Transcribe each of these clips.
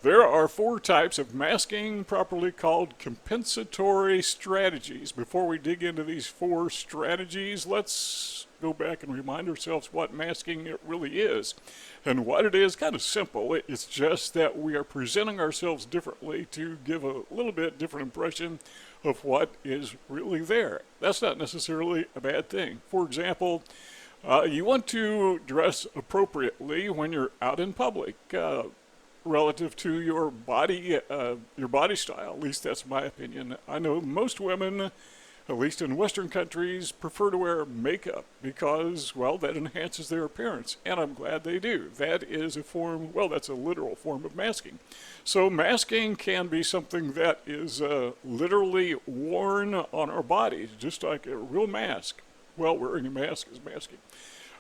There are four types of masking, properly called compensatory strategies. Before we dig into these four strategies, let's go back and remind ourselves what masking it really is. And what it is, kind of simple. It's just that we are presenting ourselves differently to give a little bit different impression of what is really there. That's not necessarily a bad thing. For example, you want to dress appropriately when you're out in public. Relative to your body style. At least that's my opinion. I know most women, at least in Western countries, prefer to wear makeup because, well, that enhances their appearance, and I'm glad they do. That is a form, well, that's a literal form of masking. So masking can be something that is literally worn on our bodies, just like a real mask. Well, wearing a mask is masking.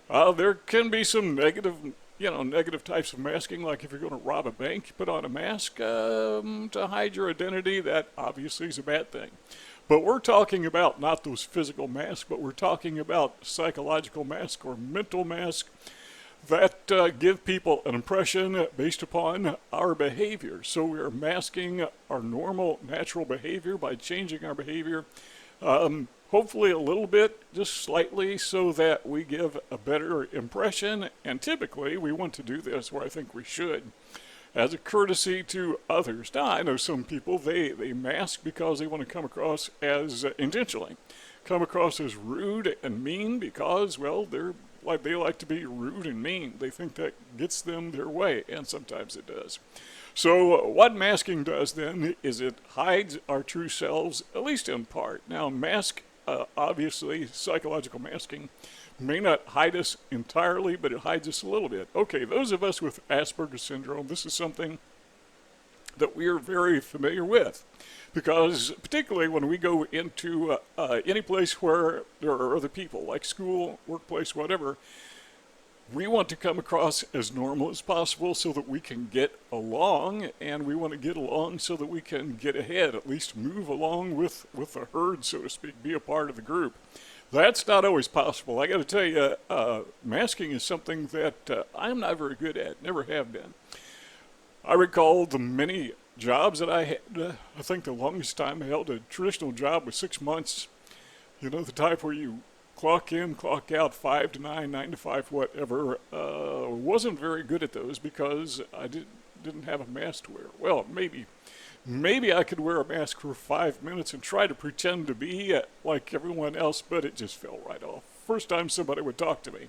There can be some negative types of masking, like if you're going to rob a bank, you put on a mask to hide your identity. That obviously is a bad thing. But we're talking about not those physical masks, but we're talking about psychological masks or mental masks that give people an impression based upon our behavior. So we are masking our normal, natural behavior by changing our behavior. Hopefully a little bit, just slightly, so that we give a better impression. And typically we want to do this, or I think we should, as a courtesy to others. Now, I know some people, they mask because they want to come across as intentionally come across as rude and mean because, well, they like to be rude and mean. They think that gets them their way, and sometimes it does. So what masking does then is it hides our true selves, at least in part. Now, obviously, psychological masking may not hide us entirely, but it hides us a little bit. Okay, those of us with Asperger syndrome, this is something that we are very familiar with, because particularly when we go into any place where there are other people, like school, workplace, whatever, we want to come across as normal as possible so that we can get along, and we want to get along so that we can get ahead, at least move along with the herd, so to speak, be a part of the group. That's not always possible. I got to tell you, masking is something that I'm not very good at, never have been. I recall the many jobs that I had. I think the longest time I held a traditional job was 6 months. You know, the type where you clock in, clock out, 5 to 9, 9 to 5, whatever. Wasn't very good at those because I didn't have a mask to wear. Well, maybe I could wear a mask for 5 minutes and try to pretend to be like everyone else, but it just fell right off. First time somebody would talk to me,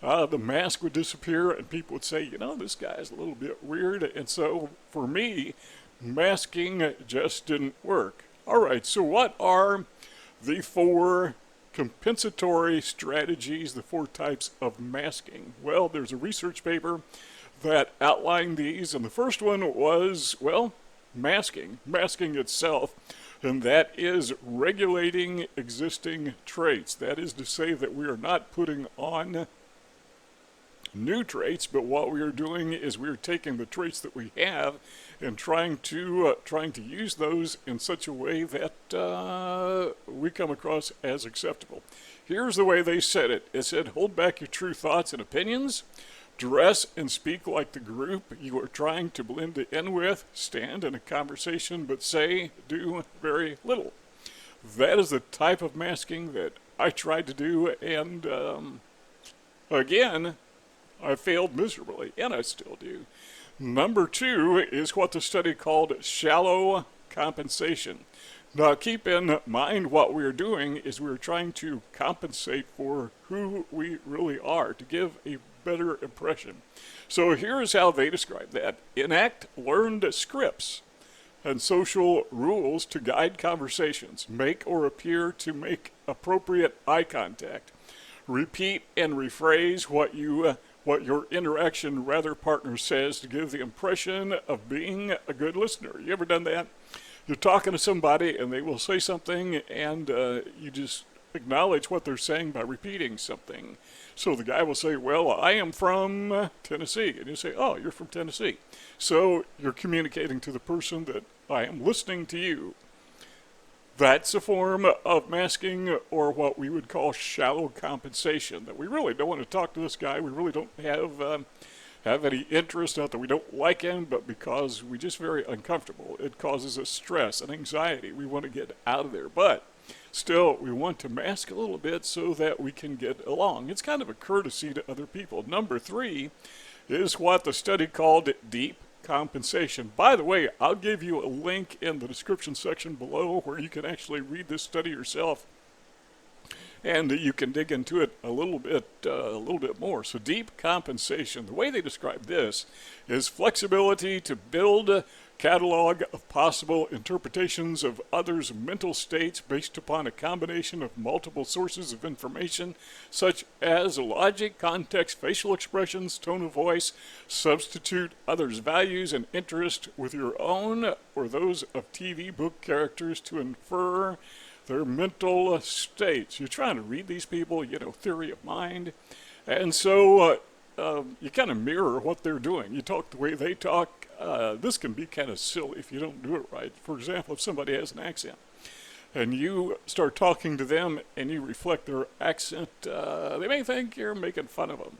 the mask would disappear and people would say, you know, this guy's a little bit weird. And so for me, masking just didn't work. All right, so what are the four compensatory strategies, the four types of masking? Well, there's a research paper that outlined these, and the first one was, well, masking itself, and that is regulating existing traits. That is to say that we are not putting on new traits, but what we are doing is we are taking the traits that we have and trying to use those in such a way that we come across as acceptable. Here's the way they said it. It said, hold back your true thoughts and opinions, dress and speak like the group you are trying to blend in with, stand in a conversation but say, do very little. That is the type of masking that I tried to do, and again, I failed miserably, and I still do. Number two is what the study called shallow compensation. Now, keep in mind what we're doing is we're trying to compensate for who we really are, to give a better impression. So here's how they describe that. Enact learned scripts and social rules to guide conversations. Make or appear to make appropriate eye contact. Repeat and rephrase what your interaction partner says to give the impression of being a good listener. You ever done that? You're talking to somebody and they will say something and you just acknowledge what they're saying by repeating something. So the guy will say, well, I am from Tennessee. And you say, oh, you're from Tennessee. So you're communicating to the person that I am listening to you. That's a form of masking, or what we would call shallow compensation, that we really don't want to talk to this guy. We really don't have have any interest, not that we don't like him, but because we're just very uncomfortable. It causes us stress and anxiety. We want to get out of there. But still, we want to mask a little bit so that we can get along. It's kind of a courtesy to other people. Number 3 is what the study called deep compensation. By the way, I'll give you a link in the description section below where you can actually read this study yourself, and you can dig into it a little bit more. So deep compensation, the way they describe this is flexibility to build a catalog of possible interpretations of others' mental states based upon a combination of multiple sources of information, such as logic, context, facial expressions, tone of voice. Substitute others' values and interest with your own or those of TV book characters to infer their mental states. You're trying to read these people, theory of mind. And so you kind of mirror what they're doing. You talk the way they talk. This can be kind of silly if you don't do it right. For example, if somebody has an accent and you start talking to them and you reflect their accent, they may think you're making fun of them.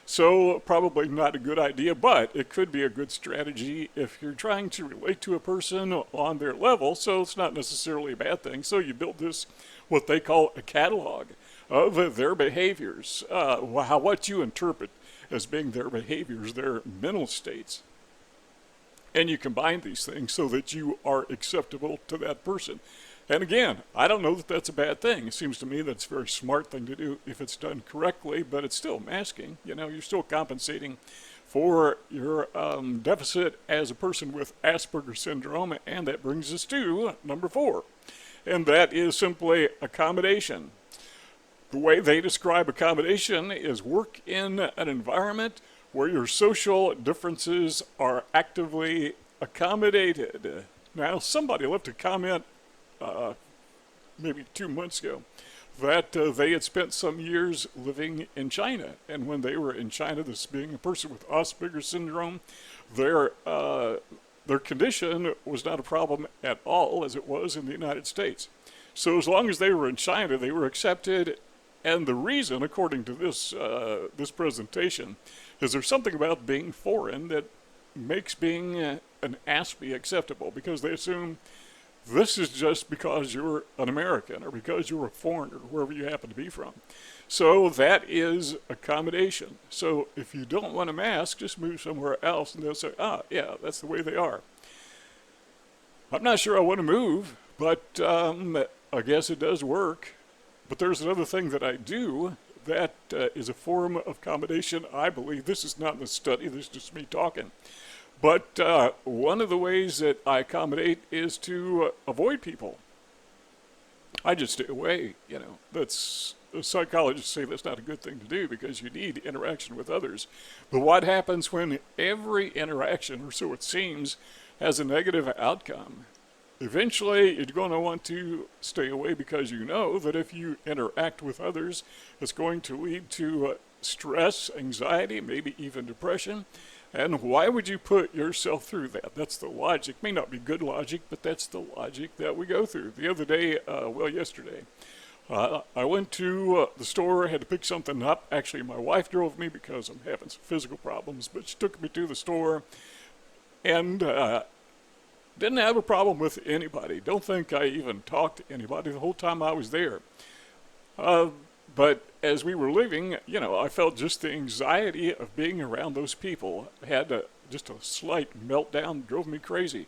So probably not a good idea, but it could be a good strategy if you're trying to relate to a person on their level, so it's not necessarily a bad thing. So you build this, what they call a catalog of their behaviors, what you interpret as being their behaviors, their mental states. And you combine these things so that you are acceptable to that person. And again, I don't know that that's a bad thing. It seems to me that's a very smart thing to do if it's done correctly, but it's still masking. You're still compensating for your deficit as a person with Asperger syndrome, and that brings us to number 4, and that is simply accommodation. The way they describe accommodation is work in an environment where your social differences are actively accommodated. Now, somebody left a comment maybe 2 months ago that they had spent some years living in China, and when they were in China, this being a person with Asperger syndrome, their condition was not a problem at all as it was in the United States. So as long as they were in China, they were accepted. And the reason, according to this presentation, is there's something about being foreign that makes being an Aspie acceptable, because they assume this is just because you're an American or because you're a foreigner, wherever you happen to be from. So that is accommodation. So if you don't want a mask, just move somewhere else, and they'll say, yeah, that's the way they are. I'm not sure I want to move, but I guess it does work. But there's another thing that I do that is a form of accommodation. I believe this is not in the study, this is just me talking. But one of the ways that I accommodate is to avoid people. I just stay away, That's, psychologists say that's not a good thing to do because you need interaction with others. But what happens when every interaction, or so it seems, has a negative outcome? Eventually, you're going to want to stay away because you know that if you interact with others, it's going to lead to stress, anxiety, maybe even depression. And why would you put yourself through that? That's the logic. May not be good logic, but that's the logic that we go through. The other day, yesterday, I went to the store, had to pick something up. Actually, my wife drove me because I'm having some physical problems, but she took me to the store and didn't have a problem with anybody. Don't think I even talked to anybody the whole time I was there. But as we were leaving, I felt just the anxiety of being around those people. I had just a slight meltdown, drove me crazy.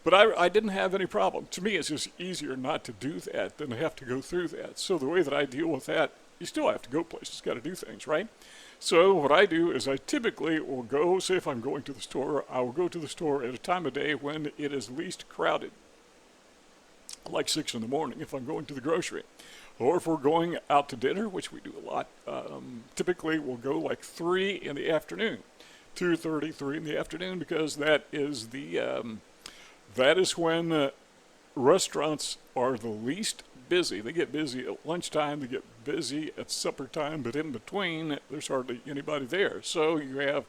But I didn't have any problem. To me, it's just easier not to do that than to have to go through that. So the way that I deal with that, you still have to go places, got to do things, right? So what I do is I typically will go, say if I'm going to the store, I will go to the store at a time of day when it is least crowded, like 6 in the morning if I'm going to the grocery. Or if we're going out to dinner, which we do a lot, typically we'll go like 3 in the afternoon, 2:30, 3 in the afternoon, because that is when restaurants are the least busy. They get busy at lunchtime, they get busy at supper time, but in between, there's hardly anybody there. So you have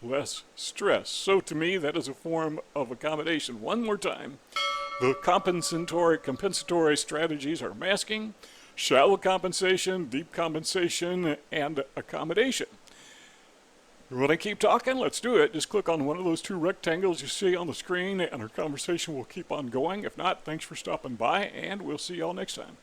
less stress. So to me, that is a form of accommodation. One more time, the compensatory strategies are masking, shallow compensation, deep compensation, and accommodation. You want to keep talking? Let's do it. Just click on one of those two rectangles you see on the screen, and our conversation will keep on going. If not, thanks for stopping by, and we'll see y'all next time.